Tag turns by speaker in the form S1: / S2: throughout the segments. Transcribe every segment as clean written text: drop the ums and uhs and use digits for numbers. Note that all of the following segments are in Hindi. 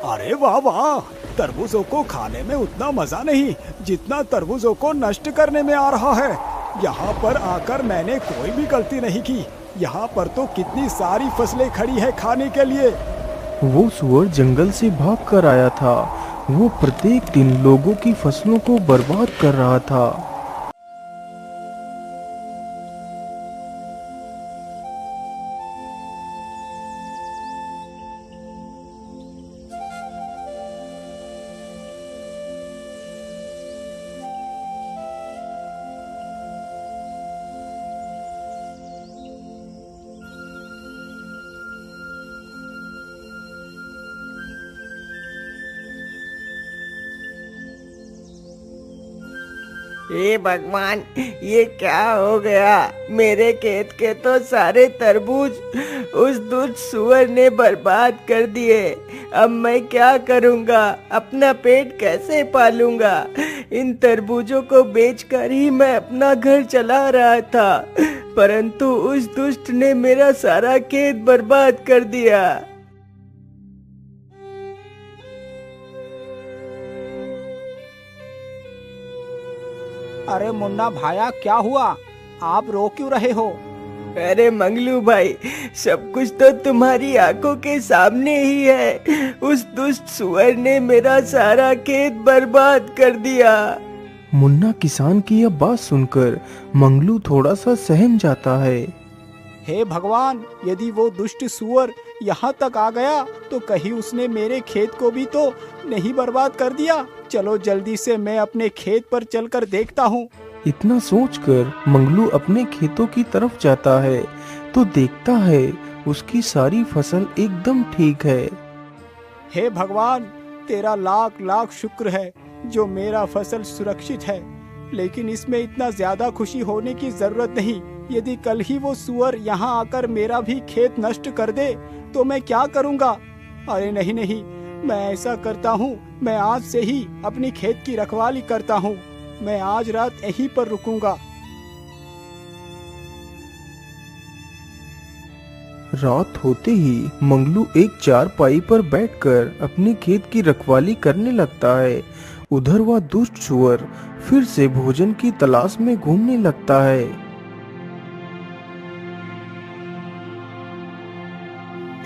S1: अरे वाह वाह, तरबूजों को खाने में उतना मजा नहीं जितना तरबूजों को नष्ट करने में आ रहा है। यहाँ पर आकर मैंने कोई भी गलती नहीं की। यहाँ पर तो कितनी सारी फसलें खड़ी है खाने के लिए।
S2: वो सुअर जंगल से भाग कर आया था। वो प्रत्येक दिन लोगों की फसलों को बर्बाद कर रहा था।
S3: हे भगवान, ये क्या हो गया? मेरे खेत के तो सारे तरबूज उस दुष्ट सुअर ने बर्बाद कर दिए। अब मैं क्या करूंगा? अपना पेट कैसे पालूंगा? इन तरबूजों को बेचकर ही मैं अपना घर चला रहा था, परंतु उस दुष्ट ने मेरा सारा खेत बर्बाद कर दिया।
S1: अरे मुन्ना भाया, क्या हुआ? आप रो क्यों रहे हो?
S3: अरे मंगलू भाई, सब कुछ तो तुम्हारी आंखों के सामने ही है। उस दुष्ट सुअर ने मेरा सारा खेत बर्बाद कर दिया।
S2: मुन्ना किसान की यह बात सुनकर मंगलू थोड़ा सा सहम जाता है।
S1: हे भगवान, यदि वो दुष्ट सुअर यहाँ तक आ गया तो कहीं उसने मेरे खेत को भी तो नहीं बर्बाद कर दिया। चलो जल्दी से मैं अपने खेत पर चलकर देखता हूँ।
S2: इतना सोचकर मंगलू अपने खेतों की तरफ जाता है तो देखता है उसकी सारी फसल एकदम ठीक है।
S1: हे भगवान, तेरा लाख लाख शुक्र है जो मेरा फसल सुरक्षित है। लेकिन इसमें इतना ज्यादा खुशी होने की जरूरत नहीं। यदि कल ही वो सुअर यहाँ आकर मेरा भी खेत नष्ट कर दे तो मैं क्या करूँगा? अरे नहीं नहीं, मैं ऐसा करता हूँ, मैं आज से ही अपनी खेत की रखवाली करता हूँ। मैं आज रात यहीं पर रुकूंगा।
S2: रात होते ही मंगलू एक चारपाई पर बैठकर अपने खेत की रखवाली करने लगता है। उधर वह दुष्ट सुअर फिर से भोजन की तलाश में घूमने लगता है।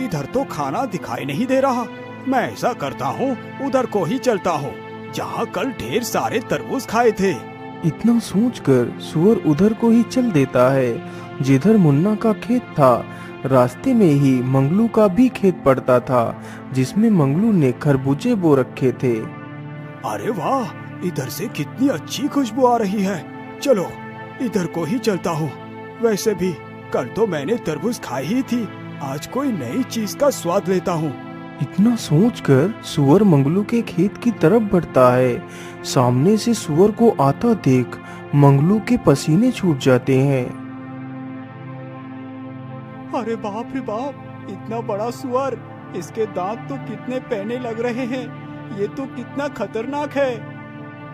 S1: इधर तो खाना दिखाई नहीं दे रहा। मैं ऐसा करता हूँ, उधर को ही चलता हूँ जहाँ कल ढेर सारे तरबूज खाए थे।
S2: इतना सोचकर सुअर उधर को ही चल देता है जिधर मुन्ना का खेत था। रास्ते में ही मंगलू का भी खेत पड़ता था जिसमें मंगलू ने खरबूजे बो रखे थे।
S1: अरे वाह, इधर से कितनी अच्छी खुशबू आ रही है। चलो इधर को ही चलता हूँ। वैसे भी कल तो मैंने तरबूज खाई ही थी, आज कोई नई चीज का स्वाद लेता हूँ।
S2: इतना सोचकर सुअर मंगलू के खेत की तरफ बढ़ता है। सामने से सुअर को आता देख मंगलू के पसीने छूट जाते हैं।
S1: अरे बाप रे बाप, इतना बड़ा सुअर! इसके दांत तो कितने पैने लग रहे हैं। ये तो कितना खतरनाक है।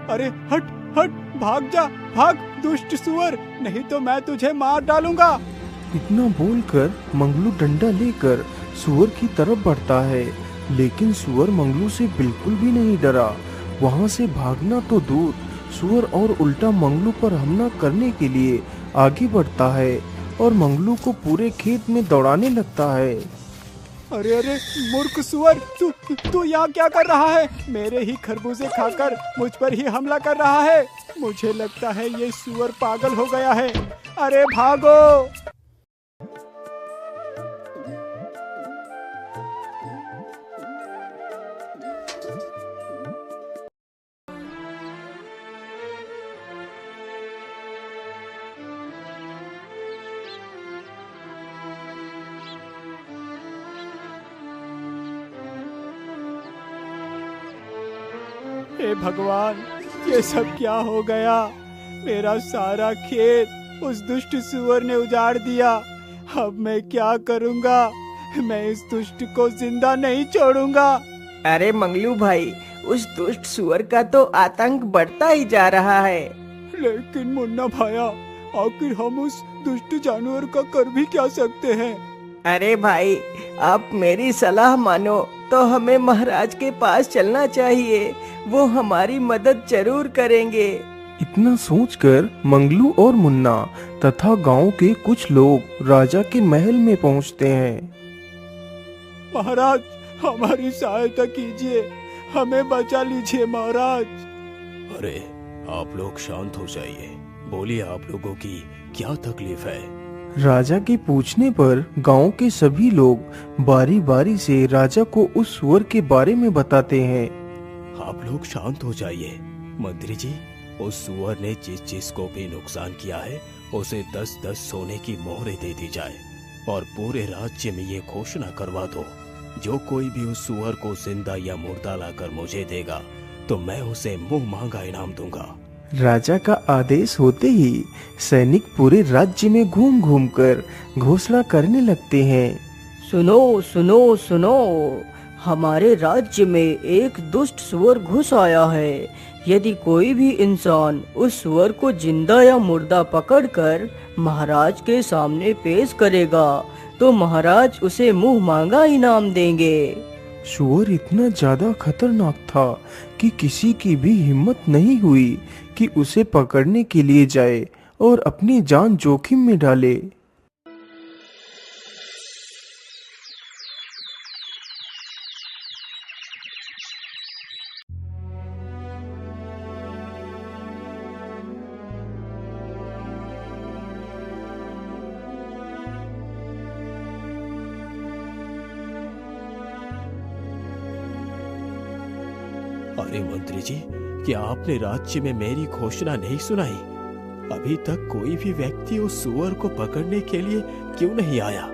S1: अरे हट हट, भाग जा, भाग दुष्ट सुअर, नहीं तो मैं तुझे मार डालूंगा।
S2: इतना बोलकर मंगलू डंडा लेकर सुअर की तरफ बढ़ता है, लेकिन सुअर मंगलू से बिल्कुल भी नहीं डरा। वहां से भागना तो दूर, सुअर और उल्टा मंगलू पर हमला करने के लिए आगे बढ़ता है और मंगलू को पूरे खेत में दौड़ाने लगता है।
S1: अरे अरे मूर्ख सुअर, तू यहाँ क्या कर रहा है? मेरे ही खरबूजे खाकर मुझ पर ही हमला कर रहा है। मुझे लगता है ये सुअर पागल हो गया है। अरे भागो! हे भगवान, ये सब क्या हो गया? मेरा सारा खेत उस दुष्ट सुअर ने उजाड़ दिया। अब मैं क्या करूंगा? मैं इस दुष्ट को जिंदा नहीं छोड़ूंगा।
S3: अरे मंगलू भाई, उस दुष्ट सुअर का तो आतंक बढ़ता ही जा रहा है।
S1: लेकिन मुन्ना भाया, आखिर हम उस दुष्ट जानवर का कर भी क्या सकते हैं?
S3: अरे भाई, आप मेरी सलाह मानो तो हमें महाराज के पास चलना चाहिए, वो हमारी मदद जरूर करेंगे।
S2: इतना सोचकर मंगलू और मुन्ना तथा गांव के कुछ लोग राजा के महल में पहुंचते हैं।
S1: महाराज, हमारी सहायता कीजिए, हमें बचा लीजिए महाराज।
S4: अरे आप लोग शांत हो जाइए, बोलिए आप लोगों की क्या तकलीफ है।
S2: राजा के पूछने पर गांव के सभी लोग बारी बारी से राजा को उस सुअर के बारे में बताते हैं।
S4: आप लोग शांत हो जाइए। मंत्री जी, उस सुअर ने जिस जिस को भी नुकसान किया है उसे 10-10 सोने की मोहरें दे दी जाए और पूरे राज्य में ये घोषणा करवा दो, जो कोई भी उस सुअर को जिंदा या मुर्दा लाकर मुझे देगा तो मैं उसे मुंह मांगा इनाम दूंगा।
S2: राजा का आदेश होते ही सैनिक पूरे राज्य में घूम घूम कर घोषणा करने लगते हैं।
S3: सुनो सुनो सुनो, हमारे राज्य में एक दुष्ट सुअर घुस आया है। यदि कोई भी इंसान उस सुअर को जिंदा या मुर्दा पकड़कर महाराज के सामने पेश करेगा तो महाराज उसे मुंह मांगा इनाम देंगे।
S2: सुअर इतना ज्यादा खतरनाक था कि किसी की भी हिम्मत नहीं हुई कि उसे पकड़ने के लिए जाए और अपनी जान जोखिम में डाले।
S4: अरे मंत्री जी, क्या आपने राज्य में मेरी घोषणा नहीं सुनाई? अभी तक कोई भी व्यक्ति उस सुअर को पकड़ने के लिए क्यों नहीं आया?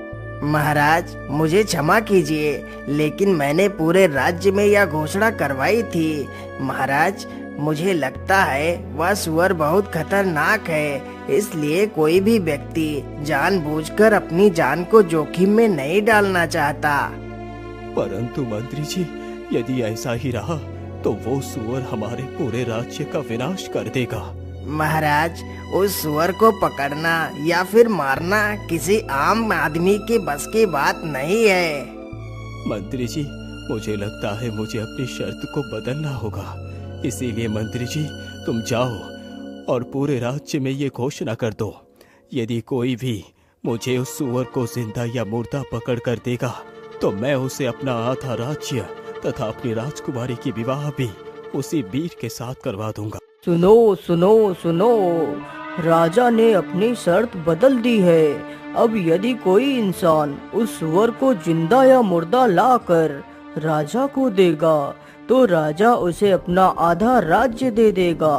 S3: महाराज, मुझे क्षमा कीजिए, लेकिन मैंने पूरे राज्य में यह घोषणा करवाई थी। महाराज, मुझे लगता है वह सुअर बहुत खतरनाक है, इसलिए कोई भी व्यक्ति जानबूझकर अपनी जान को जोखिम में नहीं डालना चाहता।
S4: परंतु मंत्री जी, यदि ऐसा ही रहा तो वो सुअर हमारे पूरे राज्य का विनाश कर देगा।
S3: महाराज, उस सुअर को पकड़ना या फिर मारना किसी आम आदमी के बस की बात नहीं है।
S4: मंत्री जी, मुझे लगता है मुझे अपनी शर्त को बदलना होगा। इसीलिए मंत्री जी, तुम जाओ और पूरे राज्य में ये घोषणा कर दो, यदि कोई भी मुझे उस सुअर को जिंदा या मुर्दा पकड़ कर देगा तो मैं उसे अपना आधा राज्य तथा अपनी राजकुमारी की विवाह भी उसी वीर के साथ करवा दूंगा।
S3: सुनो सुनो सुनो, राजा ने अपनी शर्त बदल दी है। अब यदि कोई इंसान उस सुअर को जिंदा या मुर्दा लाकर राजा को देगा तो राजा उसे अपना आधा राज्य दे देगा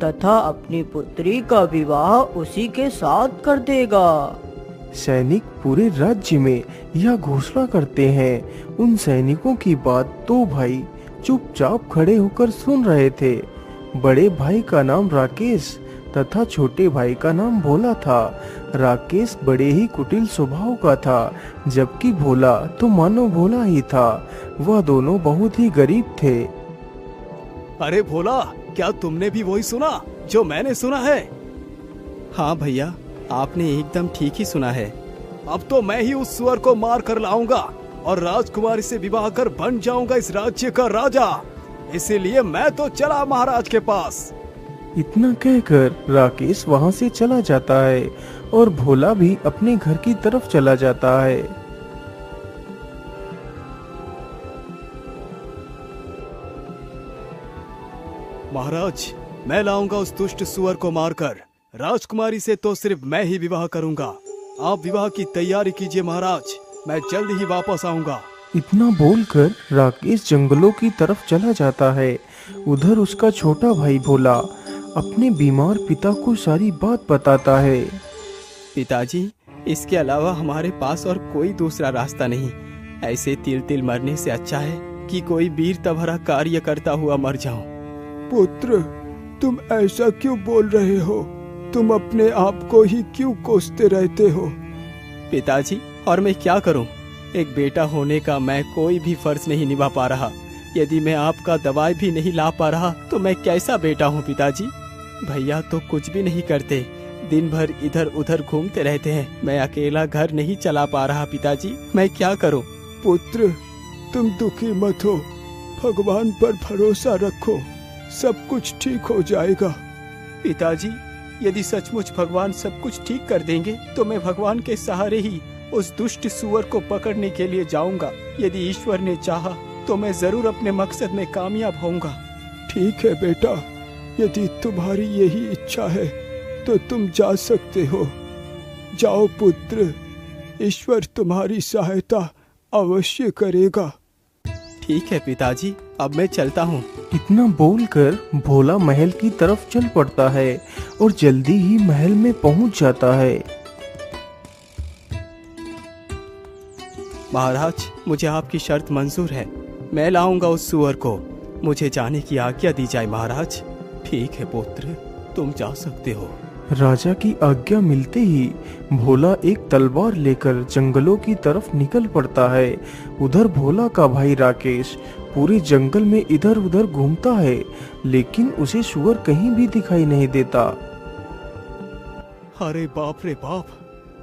S3: तथा अपनी पुत्री का विवाह उसी के साथ कर देगा।
S2: सैनिक पूरे राज्य में यह घोषणा करते हैं। उन सैनिकों की बात दो भाई चुपचाप खड़े होकर सुन रहे थे। बड़े भाई का नाम राकेश तथा छोटे भाई का नाम भोला था। राकेश बड़े ही कुटिल स्वभाव का था, जबकि भोला तो मानो भोला ही था। वह दोनों बहुत ही गरीब थे।
S1: अरे भोला, क्या तुमने भी वही सुना जो मैंने सुना है? हाँ भैया, आपने एकदम ठीक ही सुना है। अब तो मैं ही उस सुअर को मार कर लाऊंगा और राजकुमारी से विवाह कर बन जाऊंगा इस राज्य का राजा। इसीलिए मैं तो चला महाराज के पास।
S2: इतना कहकर राकेश वहां से चला जाता है और भोला भी अपने घर की तरफ चला जाता है।
S1: महाराज, मैं लाऊंगा उस दुष्ट सुअर को मारकर। राजकुमारी से तो सिर्फ मैं ही विवाह करूंगा। आप विवाह की तैयारी कीजिए महाराज, मैं जल्द ही वापस आऊंगा।
S2: इतना बोलकर राकेश जंगलों की तरफ चला जाता है। उधर उसका छोटा भाई भोला अपने बीमार पिता को सारी बात बताता है।
S1: पिताजी, इसके अलावा हमारे पास और कोई दूसरा रास्ता नहीं। ऐसे तिल तिल मरने से अच्छा है कि कोई वीरता भरा कार्य करता हुआ मर जाऊं। पुत्र, तुम ऐसा क्यों बोल रहे हो? तुम अपने आप को ही क्यों कोसते रहते हो? पिताजी, और मैं क्या करूं? एक बेटा होने का मैं कोई भी फर्ज नहीं निभा पा रहा। यदि मैं आपका दवाई भी नहीं ला पा रहा तो मैं कैसा बेटा हूं पिताजी? भैया तो कुछ भी नहीं करते,
S4: दिन भर इधर उधर घूमते रहते हैं। मैं अकेला घर नहीं चला पा रहा पिताजी, मैं क्या करूं?
S1: पुत्र, तुम दुखी मत हो, भगवान पर भरोसा रखो, सब कुछ ठीक हो जाएगा। पिताजी, यदि सचमुच भगवान सब कुछ ठीक कर देंगे तो मैं भगवान के सहारे ही उस दुष्ट सुअर को पकड़ने के लिए जाऊंगा। यदि ईश्वर ने चाहा तो मैं जरूर अपने मकसद में कामयाब होऊंगा। ठीक है बेटा, यदि तुम्हारी यही इच्छा है तो तुम जा सकते हो। जाओ पुत्र, ईश्वर तुम्हारी सहायता अवश्य करेगा।
S4: ठीक है पिताजी, अब मैं चलता हूँ।
S2: इतना बोलकर भोला महल की तरफ चल पड़ता है और जल्दी ही महल में पहुंच जाता है।
S4: महाराज, मुझे आपकी शर्त मंजूर है, मैं लाऊंगा उस सुअर को। मुझे जाने की आज्ञा दी जाए महाराज। ठीक है पुत्र, तुम जा सकते हो।
S2: राजा की आज्ञा मिलते ही भोला एक तलवार लेकर जंगलों की तरफ निकल पड़ता है। उधर भोला का भाई राकेश पूरे जंगल में इधर उधर घूमता है, लेकिन उसे सुअर कहीं भी दिखाई नहीं देता।
S4: अरे बाप रे बाप,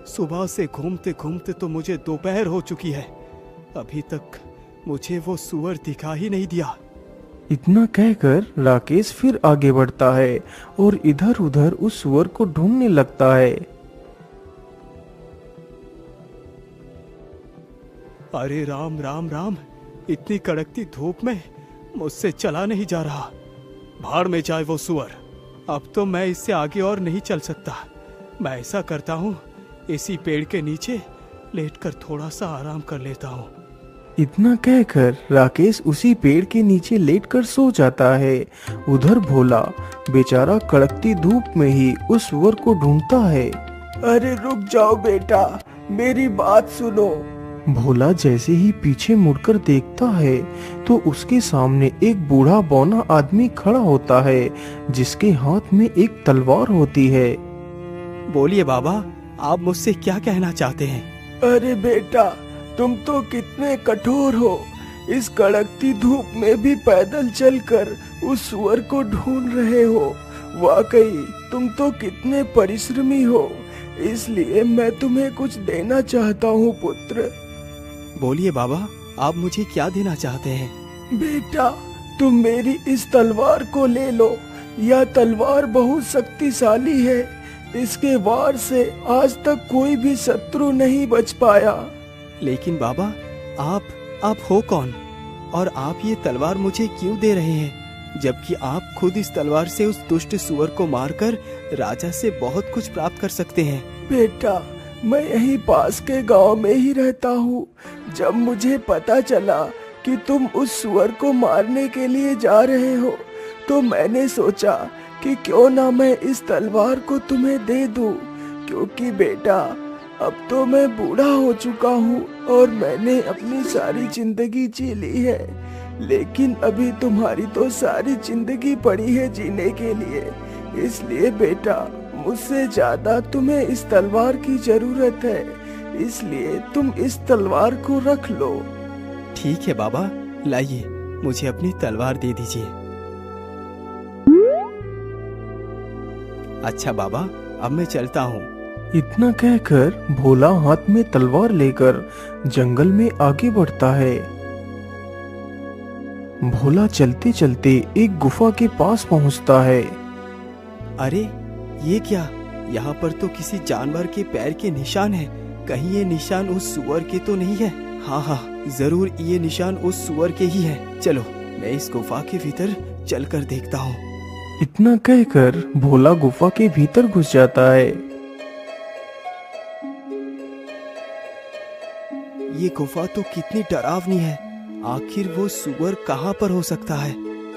S4: सुबह से घूमते घूमते तो मुझे दोपहर हो चुकी है, अभी तक मुझे वो सुअर दिखा ही नहीं दिया।
S2: इतना कहकर राकेश फिर आगे बढ़ता है और इधर उधर उस सुअर को ढूंढने लगता है।
S4: अरे राम राम राम, इतनी कड़कती धूप में मुझसे चला नहीं जा रहा। भाड़ में जाए वो सुअर, अब तो मैं इससे आगे और नहीं चल सकता। मैं ऐसा करता हूँ, इसी पेड़ के नीचे लेटकर थोड़ा सा आराम कर लेता हूँ।
S2: इतना कहकर राकेश उसी पेड़ के नीचे लेटकर सो जाता है। उधर भोला बेचारा कड़कती धूप में ही उस सुअर को ढूंढता है।
S3: अरे रुक जाओ बेटा, मेरी बात सुनो।
S2: भोला जैसे ही पीछे मुड़कर देखता है तो उसके सामने एक बूढ़ा बौना आदमी खड़ा होता है, जिसके हाथ में एक तलवार होती है।
S4: बोलिए बाबा, आप मुझसे क्या कहना चाहते हैं?
S3: अरे बेटा, तुम तो कितने कठोर हो, इस कड़कती धूप में भी पैदल चलकर उस सुअर को ढूंढ रहे हो। वाकई तुम तो कितने परिश्रमी हो, इसलिए मैं तुम्हें कुछ देना चाहता हूँ पुत्र।
S4: बोलिए बाबा, आप मुझे क्या देना चाहते हैं?
S3: बेटा, तुम मेरी इस तलवार को ले लो। यह तलवार बहुत शक्तिशाली है, इसके वार से आज तक कोई भी शत्रु नहीं बच पाया।
S4: लेकिन बाबा, आप हो कौन, और आप ये तलवार मुझे क्यों दे रहे हैं, जबकि आप खुद इस तलवार से उस दुष्ट सुअर को मारकर राजा से बहुत कुछ प्राप्त कर सकते हैं।
S3: बेटा, मैं यहीं पास के गांव में ही रहता हूँ। जब मुझे पता चला कि तुम उस सुअर को मारने के लिए जा रहे हो, तो मैंने सोचा कि क्यों ना मैं इस तलवार को तुम्हें दे दूं, क्योंकि बेटा अब तो मैं बूढ़ा हो चुका हूँ और मैंने अपनी सारी जिंदगी जी ली है, लेकिन अभी तुम्हारी तो सारी जिंदगी पड़ी है जीने के लिए। इसलिए बेटा, मुझसे ज्यादा तुम्हें इस तलवार की जरूरत है, इसलिए तुम इस तलवार को रख लो।
S4: ठीक है बाबा, लाइए, मुझे अपनी तलवार दे दीजिए। अच्छा बाबा, अब मैं चलता हूँ।
S2: इतना कहकर भोला हाथ में तलवार लेकर जंगल में आगे बढ़ता है। भोला चलते चलते एक गुफा के पास पहुंचता है।
S4: अरे ये क्या, यहाँ पर तो किसी जानवर के पैर के निशान हैं। कहीं ये निशान उस सुअर के तो नहीं है? हाँ, जरूर ये निशान उस सुअर के ही है। चलो, मैं इस गुफा के भीतर चलकर देखता हूँ।
S2: इतना कहकर भोला गुफा के भीतर घुस जाता है।
S4: ये गुफा तो कितनी डरावनी है, आखिर वो सुअर कहाँ पर हो सकता है?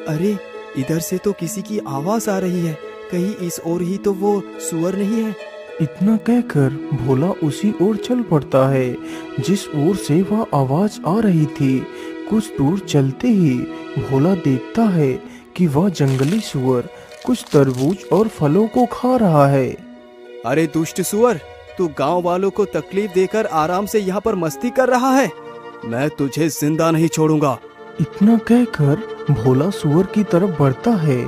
S4: अरे इधर से तो किसी की आवाज आ रही है, कहीं इस ओर ही तो वो सुअर नहीं है?
S2: इतना कहकर भोला उसी ओर चल पड़ता है जिस ओर से वह आवाज आ रही थी। कुछ दूर चलते ही भोला देखता है कि वह जंगली सुअर कुछ तरबूज और फलों को खा रहा है।
S4: अरे दुष्ट सुअर, तू गांव वालों को तकलीफ देकर आराम से यहाँ पर मस्ती कर रहा है, मैं तुझे जिंदा नहीं छोड़ूंगा।
S2: इतना कहकर भोला सुअर की तरफ बढ़ता है।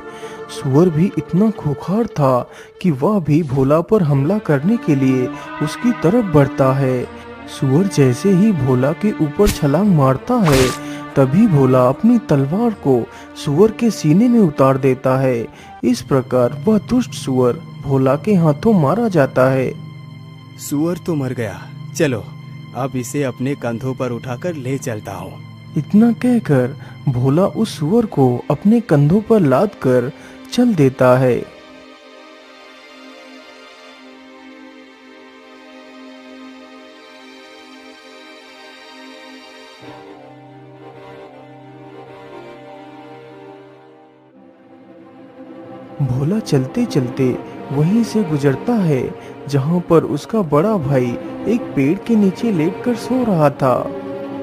S2: सुअर भी इतना खूंखार था कि वह भी भोला पर हमला करने के लिए उसकी तरफ बढ़ता है। सुअर जैसे ही भोला के ऊपर छलांग मारता है, तभी भोला अपनी तलवार को सुअर के सीने में उतार देता है। इस प्रकार वह दुष्ट सुअर भोला के हाथों मारा जाता है।
S4: सुअर तो मर गया, चलो अब इसे अपने कंधों पर उठाकर ले चलता हूँ।
S2: इतना कहकर भोला उस सुअर को अपने कंधों पर लाद कर चल देता है। भोला चलते चलते वहीं से गुजरता है जहां पर उसका बड़ा भाई एक पेड़ के नीचे लेटकर सो रहा था।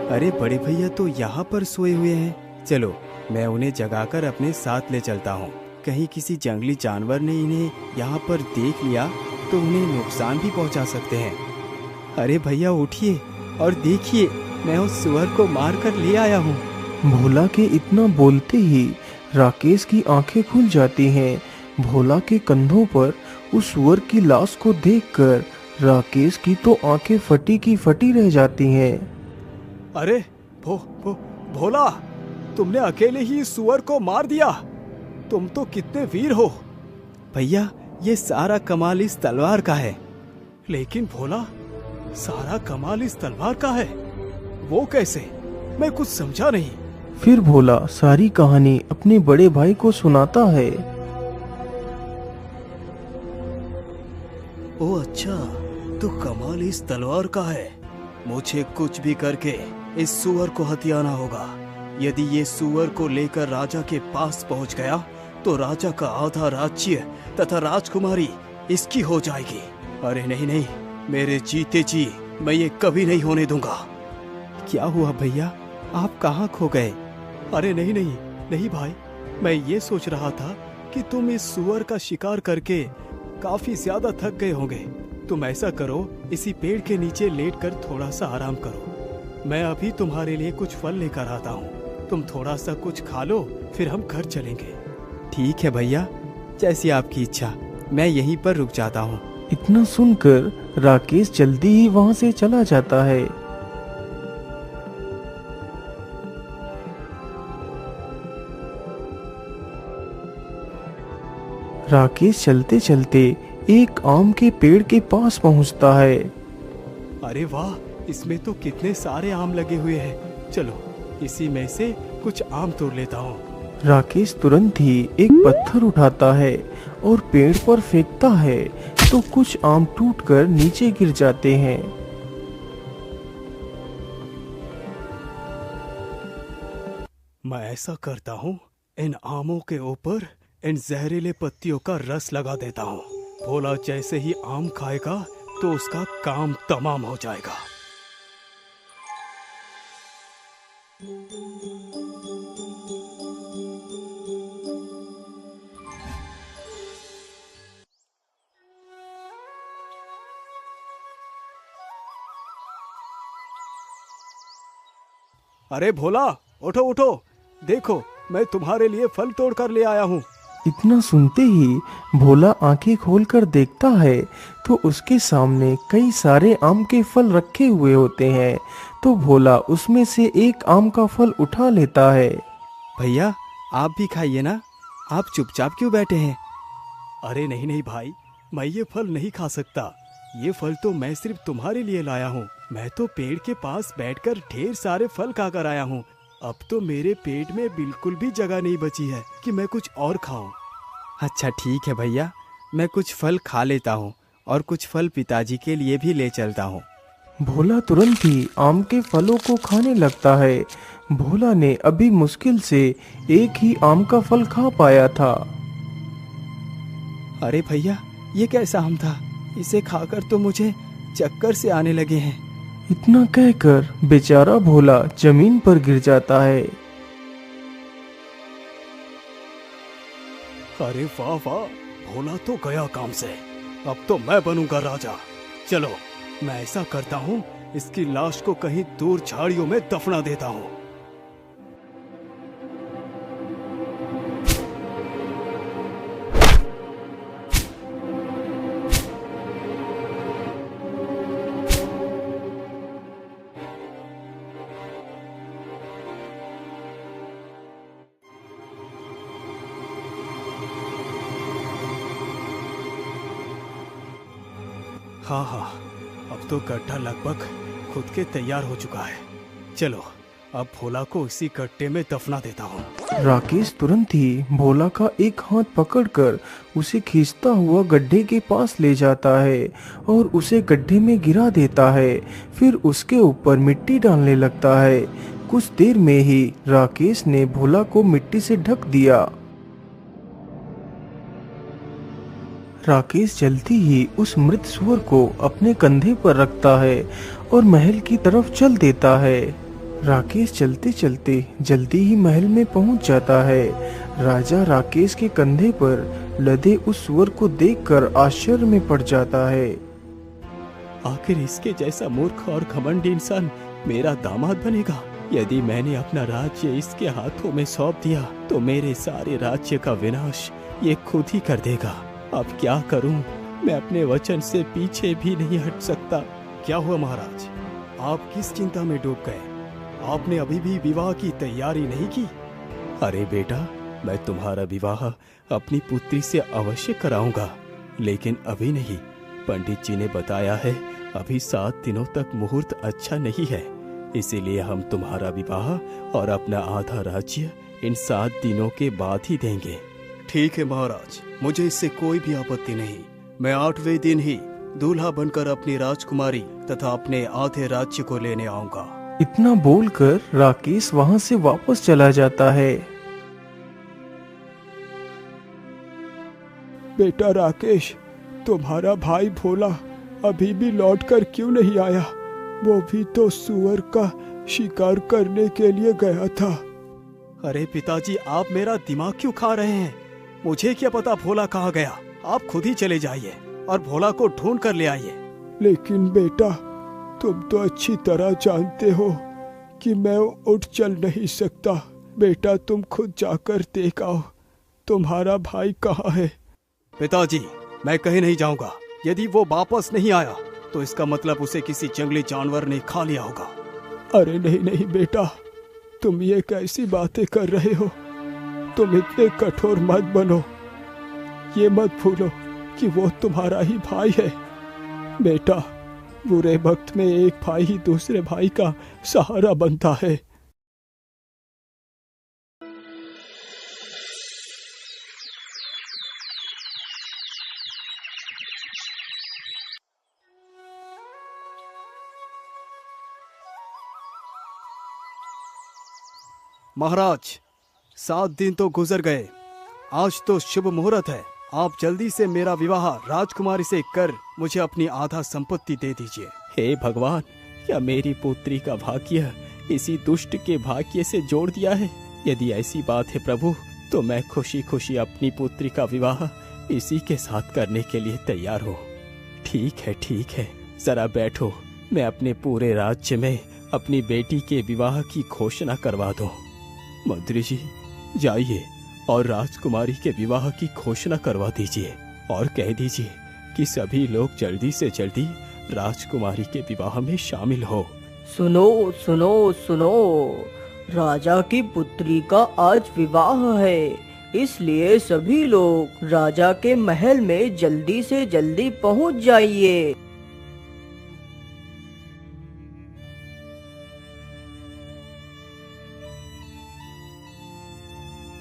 S4: अरे बड़े भैया तो यहाँ पर सोए हुए हैं, चलो मैं उन्हें जगाकर अपने साथ ले चलता हूँ। कहीं किसी जंगली जानवर ने इन्हें यहाँ पर देख लिया तो उन्हें नुकसान भी पहुँचा सकते हैं। अरे भैया उठिए और देखिए, मैं उस सुअर को मार कर ले आया हूँ।
S2: भोला के इतना बोलते ही राकेश की आंखें खुल जाती हैं। भोला के कंधों पर उस सुअर की लाश को देखकर राकेश की तो आंखें फटी की फटी रह जाती हैं।
S1: अरे भोला, तुमने अकेले ही इस सुअर को मार दिया। तुम तो कितने वीर हो।
S4: भैया ये सारा कमाल इस तलवार का है।
S1: लेकिन भोला, सारा कमाल इस तलवार का है, वो कैसे? मैं कुछ समझा नहीं।
S2: फिर भोला सारी कहानी अपने बड़े भाई को सुनाता है।
S4: ओ अच्छा, तो कमाल इस तलवार का है। मुझे कुछ भी करके इस सुअर को हथियाना होगा। यदि ये सुअर को लेकर राजा के पास पहुंच गया तो राजा का आधा राज्य तथा राजकुमारी इसकी हो जाएगी। अरे नहीं नहीं, मेरे जीते जी मैं ये कभी नहीं होने दूंगा। क्या हुआ भैया, आप कहाँ खो गए?
S1: अरे नहीं नहीं नहीं भाई, मैं ये सोच रहा था कि तुम इस सुअर का शिकार करके काफी ज्यादा थक गए होंगे। तुम ऐसा करो, इसी पेड़ के नीचे लेटकर थोड़ा सा आराम करो। मैं अभी तुम्हारे लिए कुछ फल लेकर आता हूँ। तुम थोड़ा सा कुछ खा लो, फिर हम घर चलेंगे।
S4: ठीक है भैया, जैसी आपकी इच्छा, मैं यहीं पर रुक जाता हूँ।
S2: इतना सुनकर राकेश जल्दी ही वहां से चला जाता है। राकेश चलते चलते एक आम के पेड़ के पास पहुंचता है।
S1: अरे वाह, इसमें तो कितने सारे आम लगे हुए हैं। चलो इसी में से कुछ आम तोड़ लेता हूँ।
S2: राकेश तुरंत ही एक पत्थर उठाता है और पेड़ पर फेंकता है तो कुछ आम टूटकर नीचे गिर जाते हैं।
S1: मैं ऐसा करता हूँ, इन आमों के ऊपर इन जहरीले पत्तियों का रस लगा देता हूँ। भोला जैसे ही आम खाएगा तो उसका काम तमाम हो जाएगा। अरे भोला, उठो उठो, देखो मैं तुम्हारे लिए फल तोड़ कर ले आया हूँ।
S2: इतना सुनते ही भोला आंखें खोलकर देखता है तो उसके सामने कई सारे आम के फल रखे हुए होते हैं। तो भोला उसमें से एक आम का फल उठा लेता है।
S4: भैया आप भी खाइए ना, आप चुपचाप क्यों बैठे हैं?
S1: अरे नहीं नहीं भाई, मैं ये फल नहीं खा सकता। ये फल तो मैं सिर्फ तुम्हारे लिए लाया हूँ। मैं तो पेड़ के पास बैठकर ढेर सारे फल खाकर आया हूँ। अब तो मेरे पेट में बिल्कुल भी जगह नहीं बची है कि मैं कुछ और खाऊं।
S4: अच्छा ठीक है भैया, मैं कुछ फल खा लेता हूँ और कुछ फल पिताजी के लिए भी ले चलता हूँ।
S2: भोला तुरंत ही आम के फलों को खाने लगता है। भोला ने अभी मुश्किल से एक ही आम का फल खा पाया था।
S4: अरे भैया, ये कैसा आम था? इसे खाकर तो मुझे चक्कर से आने लगे हैं।
S2: इतना कहकर बेचारा भोला जमीन पर गिर जाता है।
S1: अरे वाह वाह, भोला तो गया काम से। अब तो मैं बनूंगा राजा। चलो मैं ऐसा करता हूँ, इसकी लाश को कहीं दूर झाड़ियों में दफना देता हूँ।
S4: हाँ हाँ, अब तो गड्ढा लगभग खुद के तैयार हो चुका है। चलो अब भोला को इसी गड्ढे में दफना देता हूँ।
S2: राकेश तुरंत ही भोला का एक हाथ पकड़कर उसे खींचता हुआ गड्ढे के पास ले जाता है और उसे गड्ढे में गिरा देता है। फिर उसके ऊपर मिट्टी डालने लगता है। कुछ देर में ही राकेश ने भोला को मिट्टी से ढक दिया। राकेश जल्दी ही उस मृत सुअर को अपने कंधे पर रखता है और महल की तरफ चल देता है। राकेश चलते चलते जल्दी ही महल में पहुंच जाता है। राजा राकेश के कंधे पर लदे उस सुअर को देखकर आश्चर्य में पड़ जाता है।
S4: आखिर इसके जैसा मूर्ख और घमंडी इंसान मेरा दामाद बनेगा। यदि मैंने अपना राज्य इसके हाथों में सौंप दिया तो मेरे सारे राज्य का विनाश ये खुद ही कर देगा। अब क्या करूं? मैं अपने वचन से पीछे भी नहीं हट सकता। क्या हुआ महाराज, आप किस चिंता में डूब गए? आपने अभी भी विवाह की तैयारी नहीं की? अरे बेटा, मैं तुम्हारा विवाह अपनी पुत्री से अवश्य कराऊंगा, लेकिन अभी नहीं। पंडित जी ने बताया है अभी 7 दिनों तक मुहूर्त अच्छा नहीं है, इसीलिए हम तुम्हारा विवाह और अपना आधा राज्य इन 7 दिनों के बाद ही देंगे। ठीक है महाराज, मुझे इससे कोई भी आपत्ति नहीं। मैं 8वें दिन ही दूल्हा बनकर अपनी राजकुमारी तथा अपने आधे राज्य को लेने आऊंगा।
S2: इतना बोलकर राकेश वहां से वापस चला जाता है।
S1: बेटा राकेश, तुम्हारा भाई भोला अभी भी लौटकर क्यों नहीं आया? वो भी तो सुअर का शिकार करने के लिए गया था।
S4: अरे पिताजी, आप मेरा दिमाग क्यों खा रहे हैं? मुझे क्या पता भोला कहाँ गया। आप खुद ही चले जाइए और भोला को ढूंढ कर ले आइए।
S1: लेकिन बेटा, तुम तो अच्छी तरह जानते हो कि मैं उठ चल नहीं सकता। बेटा, तुम खुद जाकर देख आओ तुम्हारा भाई कहाँ है।
S4: पिताजी, मैं कहीं नहीं जाऊंगा। यदि वो वापस नहीं आया तो इसका मतलब उसे किसी जंगली जानवर ने खा लिया होगा।
S1: अरे नहीं नहीं बेटा, तुम ये कैसी बातें कर रहे हो? तुम इतने कठोर मत बनो। ये मत भूलो कि वो तुम्हारा ही भाई है। बेटा, बुरे वक्त में एक भाई ही दूसरे भाई का सहारा बनता है।
S4: महाराज, 7 दिन तो गुजर गए। आज तो शुभ मुहूर्त है। आप जल्दी से मेरा विवाह राजकुमारी से कर मुझे अपनी आधा संपत्ति दे दीजिए। हे भगवान, क्या मेरी पुत्री का भाग्य इसी दुष्ट के भाग्य से जोड़ दिया है? यदि ऐसी बात है प्रभु, तो मैं खुशी खुशी अपनी पुत्री का विवाह इसी के साथ करने के लिए तैयार हूँ। ठीक है, जरा बैठो। मैं अपने पूरे राज्य में अपनी बेटी के विवाह की घोषणा करवा दूं। मंत्री जी, जाइए और राजकुमारी के विवाह की घोषणा करवा दीजिए और कह दीजिए कि सभी लोग जल्दी से जल्दी राजकुमारी के विवाह में शामिल हो।
S3: सुनो सुनो सुनो, राजा की पुत्री का आज विवाह है, इसलिए सभी लोग राजा के महल में जल्दी से जल्दी पहुंच जाइए।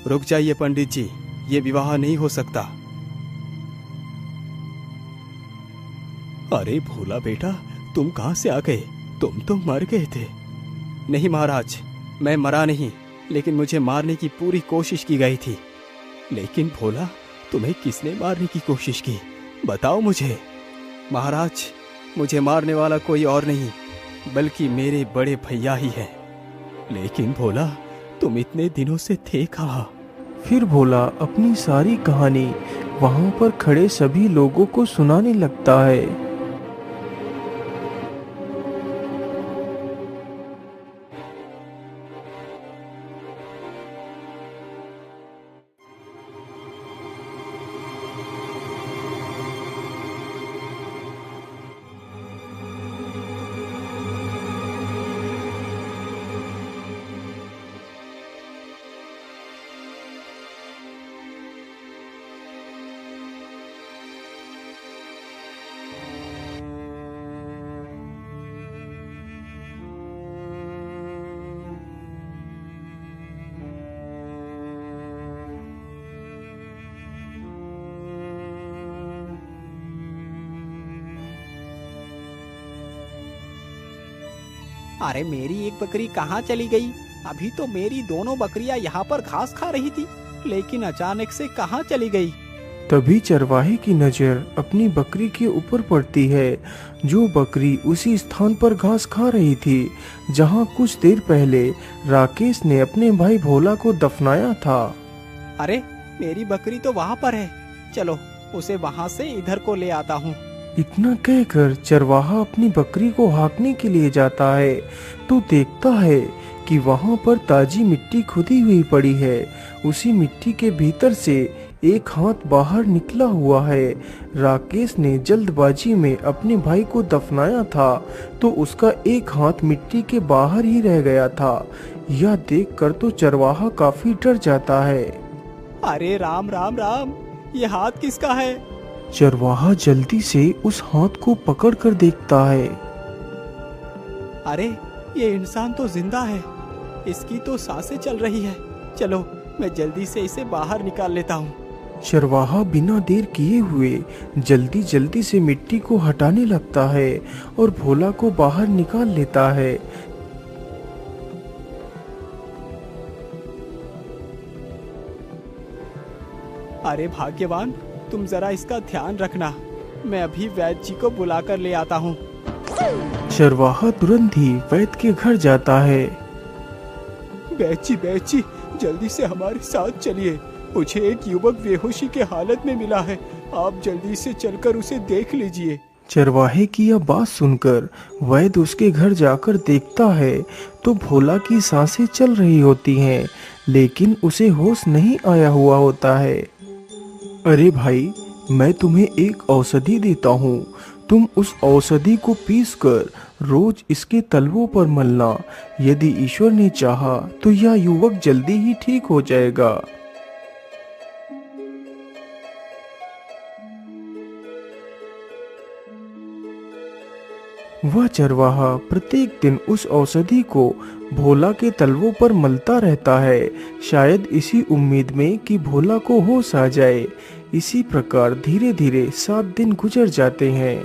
S4: रुक जाइए पंडित जी, ये विवाह नहीं हो सकता। अरे भोला बेटा, तुम कहाँ से आ गए? तुम तो मर गए थे। नहीं महाराज, मैं मरा नहीं, लेकिन मुझे मारने की पूरी कोशिश की गई थी। लेकिन भोला, तुम्हें किसने मारने की कोशिश की? बताओ मुझे। महाराज, मुझे मारने वाला कोई और नहीं बल्कि मेरे बड़े भैया ही है। लेकिन भोला, तुम इतने दिनों से थे कहाँ?
S2: फिर भोला अपनी सारी कहानी वहां पर खड़े सभी लोगों को सुनाने लगता है।
S1: अरे मेरी एक बकरी कहाँ चली गई? अभी तो मेरी दोनों बकरियां यहाँ पर घास खा रही थी, लेकिन अचानक से कहाँ चली गई?
S2: तभी चरवाहे की नजर अपनी बकरी के ऊपर पड़ती है, जो बकरी उसी स्थान पर घास खा रही थी जहाँ कुछ देर पहले राकेश ने अपने भाई भोला को दफनाया था।
S1: अरे मेरी बकरी तो वहाँ पर है, चलो उसे वहाँ से इधर को ले आता हूँ।
S2: इतना कहकर चरवाहा अपनी बकरी को हाँकने के लिए जाता है तो देखता है कि वहाँ पर ताजी मिट्टी खुदी हुई पड़ी है। उसी मिट्टी के भीतर से एक हाथ बाहर निकला हुआ है। राकेश ने जल्दबाजी में अपने भाई को दफनाया था तो उसका एक हाथ मिट्टी के बाहर ही रह गया था। यह देखकर तो चरवाहा काफी डर जाता है।
S1: अरे राम राम राम, ये हाथ किसका है?
S2: चरवाहा जल्दी से उस हाथ को पकड़कर देखता है।
S1: अरे ये इंसान तो जिंदा है, इसकी तो सांसें चल रही है। चलो मैं जल्दी से इसे बाहर निकाल लेता हूँ।
S2: चरवाहा बिना देर किए हुए जल्दी जल्दी से मिट्टी को हटाने लगता है और भोला को बाहर निकाल लेता है।
S1: अरे भाग्यवान, तुम जरा इसका ध्यान रखना, मैं अभी वैद्य जी को बुलाकर ले आता हूँ।
S2: चरवाहा तुरंत ही वैद्य के घर जाता है।
S1: वैद्य जी जल्दी से हमारे साथ चलिए, मुझे एक युवक बेहोशी के हालत में मिला है, आप जल्दी से चलकर उसे देख लीजिए।
S2: चरवाहे की यह बात सुनकर वैद्य उसके घर जाकर देखता है तो भोला की सांसें चल रही होती हैं, लेकिन उसे होश नहीं आया हुआ होता है। अरे भाई, मैं तुम्हें एक औषधि देता हूँ, तुम उस औषधि को पीसकर रोज इसके तलवों पर मलना। यदि ईश्वर ने चाहा तो यह युवक जल्दी ही ठीक हो जाएगा। वह चरवाहा प्रत्येक दिन उस औषधि को भोला के तलवों पर मलता रहता है, शायद इसी उम्मीद में कि भोला को होश आ जाए। इसी प्रकार धीरे धीरे 7 दिन गुजर जाते हैं।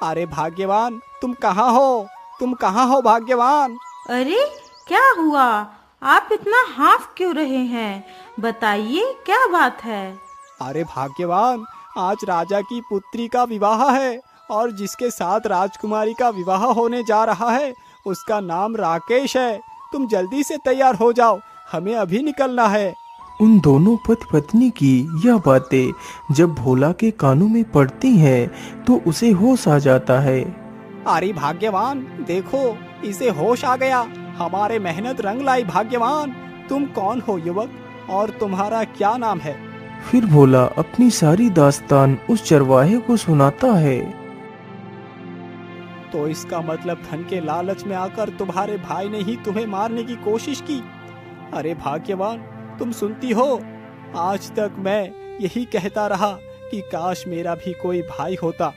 S1: अरे भाग्यवान, तुम कहाँ हो? तुम कहाँ हो भाग्यवान?
S5: अरे क्या हुआ? आप इतना हाफ क्यों रहे हैं? बताइए क्या बात है?
S1: अरे भाग्यवान, आज राजा की पुत्री का विवाह है और जिसके साथ राजकुमारी का विवाह होने जा रहा है उसका नाम राकेश है। तुम जल्दी से तैयार हो जाओ, हमें अभी निकलना है।
S2: उन दोनों पति पत्नी की यह बातें जब भोला के कानों में पड़ती हैं तो उसे होश आ जाता है।
S1: अरे भाग्यवान, देखो इसे होश आ गया, हमारे मेहनत रंग लाई। भाग्यवान, तुम कौन हो युवक, और तुम्हारा क्या नाम है?
S2: फिर भोला अपनी सारी दास्तान उस चरवाहे को सुनाता है।
S1: तो इसका मतलब धन के लालच में आकर तुम्हारे भाई ने ही तुम्हें मारने की कोशिश की। अरे भाग्यवान, तुम सुनती हो, आज तक मैं यही कहता रहा कि काश मेरा भी कोई भाई होता,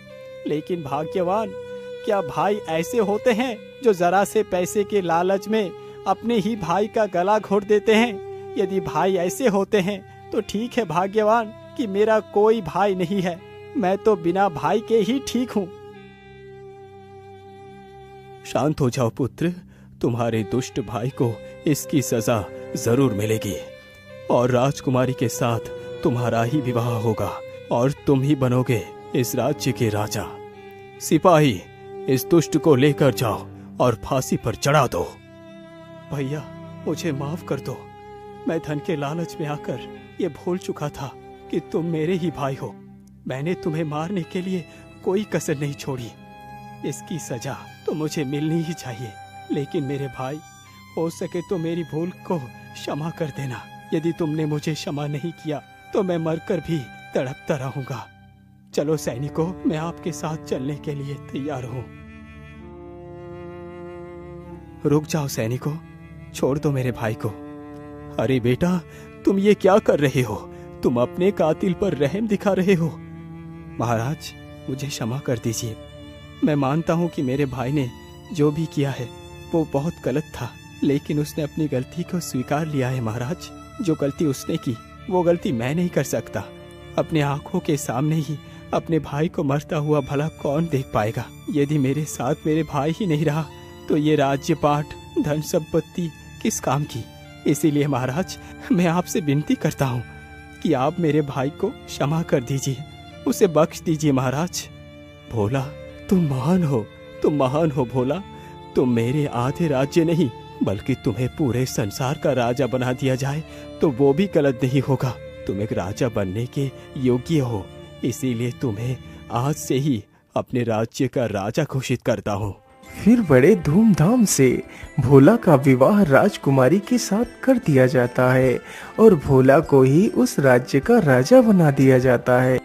S1: लेकिन भाग्यवान, क्या भाई ऐसे होते हैं जो जरा से पैसे के लालच में अपने ही भाई का गला घोट देते हैं? यदि भाई ऐसे होते हैं तो ठीक है भाग्यवान कि मेरा कोई भाई नहीं है, मैं तो बिना भाई के ही ठीक हूँ।
S4: शांत हो जाओ पुत्र, तुम्हारे दुष्ट भाई को इसकी सजा जरूर मिलेगी और राजकुमारी के साथ तुम्हारा ही विवाह होगा और तुम ही बनोगे इस राज्य के राजा। सिपाही, इस दुष्ट को लेकर जाओ और फांसी पर चढ़ा दो।
S1: भैया, मुझे माफ कर दो, मैं धन के लालच में आकर ये भूल चुका था कि तुम मेरे ही भाई हो। मैंने तुम्हें मारने के लिए कोई कसर नहीं छोड़ी। इसकी सजा तो मुझे मिलनी ही चाहिए, लेकिन मेरे भाई, हो सके तो मेरी भूल को क्षमा कर देना। यदि तुमने मुझे क्षमा नहीं किया तो मैं मरकर भी तड़पता रहूंगा। चलो सैनिकों, मैं आपके साथ चलने के लिए तैयार हूँ।
S4: रुक जाओ सैनिकों, छोड़ दो मेरे भाई को। अरे बेटा, तुम ये क्या कर रहे हो? तुम अपने कातिल पर रहम दिखा रहे हो। महाराज, मुझे क्षमा कर दीजिए। मैं मानता हूँ कि मेरे भाई ने जो भी किया है वो बहुत गलत था, लेकिन उसने अपनी गलती को स्वीकार लिया है। महाराज, जो गलती उसने की वो गलती मैं नहीं कर सकता। अपने आंखों के सामने ही अपने भाई को मरता हुआ भला कौन देख पाएगा। यदि मेरे साथ मेरे भाई ही नहीं रहा तो ये राज्यपाट धन संपत्ति किस काम की। इसीलिए महाराज मैं आपसे विनती करता हूँ कि आप मेरे भाई को क्षमा कर दीजिए, उसे बख्श दीजिए महाराज। भोला तुम महान हो भोला। तुम मेरे आधे राज्य नहीं बल्कि तुम्हें पूरे संसार का राजा बना दिया जाए तो वो भी गलत नहीं होगा। तुम एक राजा बनने के योग्य हो, इसीलिए तुम्हें आज से ही अपने राज्य का राजा घोषित करता हूँ।
S2: फिर बड़े धूमधाम से भोला का विवाह राजकुमारी के साथ कर दिया जाता है और भोला को ही उस राज्य का राजा बना दिया जाता है।